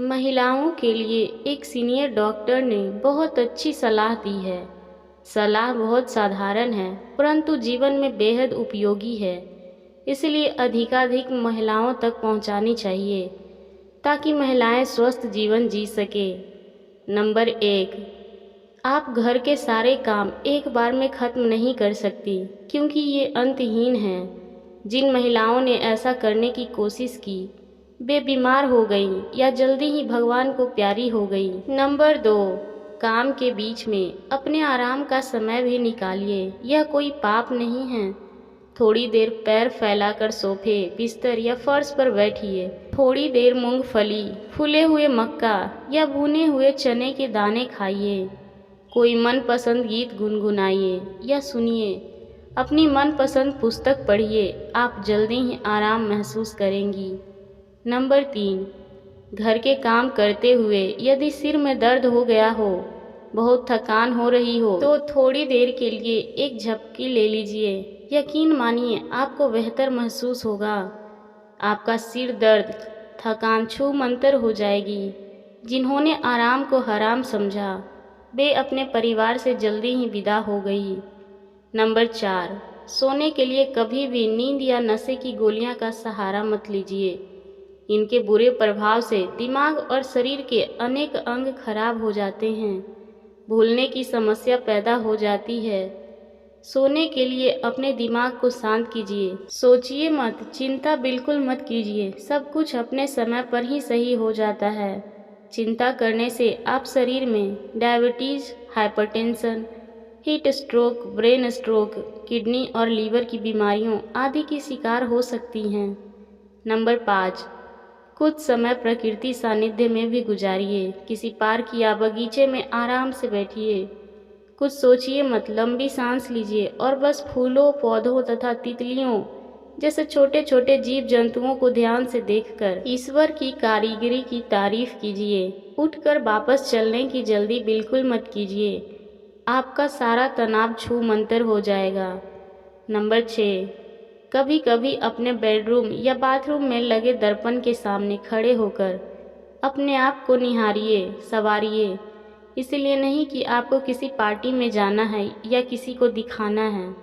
महिलाओं के लिए एक सीनियर डॉक्टर ने बहुत अच्छी सलाह दी है। सलाह बहुत साधारण है परंतु जीवन में बेहद उपयोगी है, इसलिए अधिकाधिक महिलाओं तक पहुंचानी चाहिए ताकि महिलाएं स्वस्थ जीवन जी सके। नंबर 1, आप घर के सारे काम एक बार में खत्म नहीं कर सकती क्योंकि ये अंतहीन हैं। जिन महिलाओं ने ऐसा करने की कोशिश की वे बीमार हो गईं या जल्दी ही भगवान को प्यारी हो गईं। नंबर 2, काम के बीच में अपने आराम का समय भी निकालिए, यह कोई पाप नहीं है। थोड़ी देर पैर फैलाकर सोफे, बिस्तर या फर्श पर बैठिए। थोड़ी देर मूंगफली, फूले हुए मक्का या भुने हुए चने के दाने खाइए। कोई मनपसंद गीत गुनगुनाइए या सुनिए। अपनी मनपसंद पुस्तक पढ़िए, आप जल्दी ही आराम महसूस करेंगी। नंबर 3, घर के काम करते हुए यदि सिर में दर्द हो गया हो, बहुत थकान हो रही हो, तो थोड़ी देर के लिए एक झपकी ले लीजिए। यकीन मानिए आपको बेहतर महसूस होगा। आपका सिर दर्द, थकान छूमंतर हो जाएगी। जिन्होंने आराम को हराम समझा वे अपने परिवार से जल्दी ही विदा हो गई। नंबर 4, सोने के लिए कभी भी नींद या नशे की गोलियां का सहारा मत लीजिए। इनके बुरे प्रभाव से दिमाग और शरीर के अनेक अंग खराब हो जाते हैं। भूलने की समस्या पैदा हो जाती है। सोने के लिए अपने दिमाग को शांत कीजिए। सोचिए मत, चिंता बिल्कुल मत कीजिए। सब कुछ अपने समय पर ही सही हो जाता है। चिंता करने से आप शरीर में diabetes, hypertension, heat stroke, brain stroke, kidney और लीवर की बीमारियों आदि की शिकार हो सकती हैं। नंबर 5, कुछ समय प्रकृति सानिध्य में भी गुजारिए। किसी पार्क या बगीचे में आराम से बैठिए। कुछ सोचिए मत, लंबी सांस लीजिए और बस फूलों, पौधों तथा तितलियों जैसे छोटे छोटे जीव जंतुओं को ध्यान से देखकर ईश्वर की कारीगरी की तारीफ कीजिए। उठकर वापस चलने की जल्दी बिल्कुल मत कीजिए, आपका सारा तनाव छूमंतर हो जाएगा। नंबर 6, कभी कभी अपने बेडरूम या बाथरूम में लगे दर्पण के सामने खड़े होकर अपने आप को निहारिए, संवारिए। इसलिए नहीं कि आपको किसी पार्टी में जाना है या किसी को दिखाना है,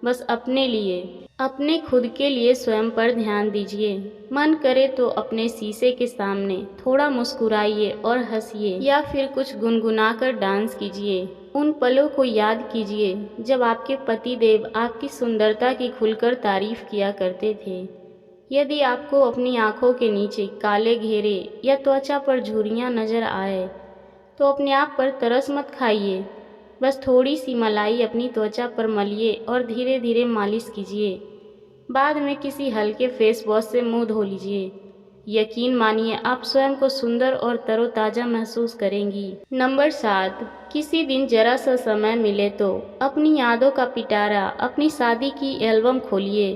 बस अपने लिए, अपने खुद के लिए स्वयं पर ध्यान दीजिए। मन करे तो अपने शीशे के सामने थोड़ा मुस्कुराइए और हंसिए या फिर कुछ गुनगुनाकर डांस कीजिए। उन पलों को याद कीजिए जब आपके पति देव आपकी सुंदरता की खुलकर तारीफ किया करते थे। यदि आपको अपनी आंखों के नीचे काले घेरे या त्वचा पर झुर्रियाँ नजर आए तो अपने आप पर तरस मत खाइए। बस थोड़ी सी मलाई अपनी त्वचा पर मलिए और धीरे धीरे मालिश कीजिए। बाद में किसी हल्के फेस वॉश से मुंह धो लीजिए। यकीन मानिए आप स्वयं को सुंदर और तरोताज़ा महसूस करेंगी। नंबर 7, किसी दिन जरा सा समय मिले तो अपनी यादों का पिटारा, अपनी शादी की एल्बम खोलिए।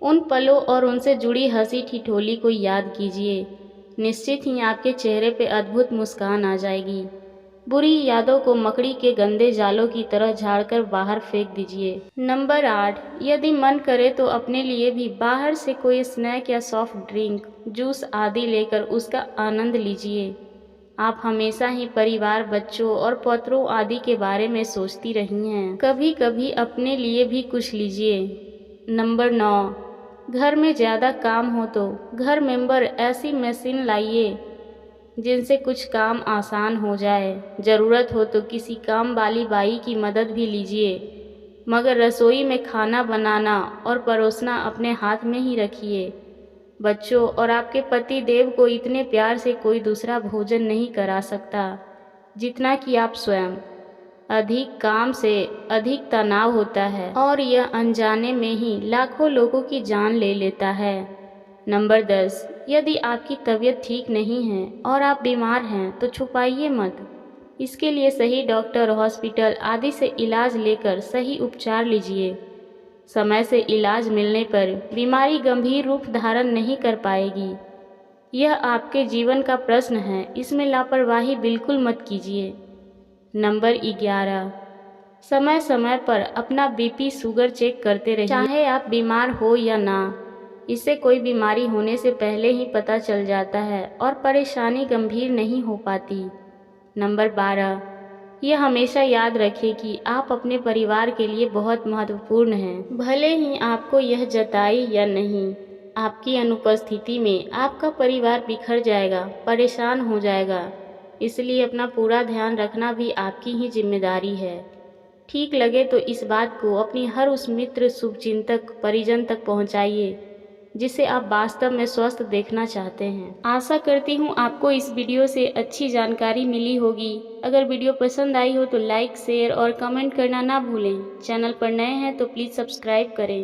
उन पलों और उनसे जुड़ी हंसी ठिठोली को याद कीजिए। निश्चित ही आपके चेहरे पे अद्भुत मुस्कान आ जाएगी। बुरी यादों को मकड़ी के गंदे जालों की तरह झाड़कर बाहर फेंक दीजिए। नंबर 8, यदि मन करे तो अपने लिए भी बाहर से कोई स्नैक या सॉफ्ट ड्रिंक, जूस आदि लेकर उसका आनंद लीजिए। आप हमेशा ही परिवार, बच्चों और पौत्रों आदि के बारे में सोचती रही हैं। कभी कभी अपने लिए भी कुछ लीजिए। नंबर 9, घर में ज़्यादा काम हो तो घर मेंबर ऐसी मशीन लाइए जिनसे कुछ काम आसान हो जाए। ज़रूरत हो तो किसी काम वाली बाई की मदद भी लीजिए, मगर रसोई में खाना बनाना और परोसना अपने हाथ में ही रखिए। बच्चों और आपके पति देव को इतने प्यार से कोई दूसरा भोजन नहीं करा सकता जितना कि आप स्वयं। अधिक काम से अधिक तनाव होता है और यह अनजाने में ही लाखों लोगों की जान ले लेता है। नंबर 10, यदि आपकी तबीयत ठीक नहीं है और आप बीमार हैं तो छुपाइए मत। इसके लिए सही डॉक्टर, हॉस्पिटल आदि से इलाज लेकर सही उपचार लीजिए। समय से इलाज मिलने पर बीमारी गंभीर रूप धारण नहीं कर पाएगी। यह आपके जीवन का प्रश्न है, इसमें लापरवाही बिल्कुल मत कीजिए। नंबर 11, समय समय पर अपना बीपी, शुगर चेक करते रहिए। चाहे आप बीमार हो या ना, इससे कोई बीमारी होने से पहले ही पता चल जाता है और परेशानी गंभीर नहीं हो पाती। नंबर 12, यह हमेशा याद रखें कि आप अपने परिवार के लिए बहुत महत्वपूर्ण हैं। भले ही आपको यह जताई या नहीं, आपकी अनुपस्थिति में आपका परिवार बिखर जाएगा, परेशान हो जाएगा। इसलिए अपना पूरा ध्यान रखना भी आपकी ही जिम्मेदारी है। ठीक लगे तो इस बात को अपनी हर उस मित्र, शुभचिंतक, परिजन तक पहुंचाइए जिसे आप वास्तव में स्वस्थ देखना चाहते हैं। आशा करती हूँ आपको इस वीडियो से अच्छी जानकारी मिली होगी। अगर वीडियो पसंद आई हो तो लाइक, शेयर और कमेंट करना ना भूलें। चैनल पर नए हैं तो प्लीज़ सब्सक्राइब करें।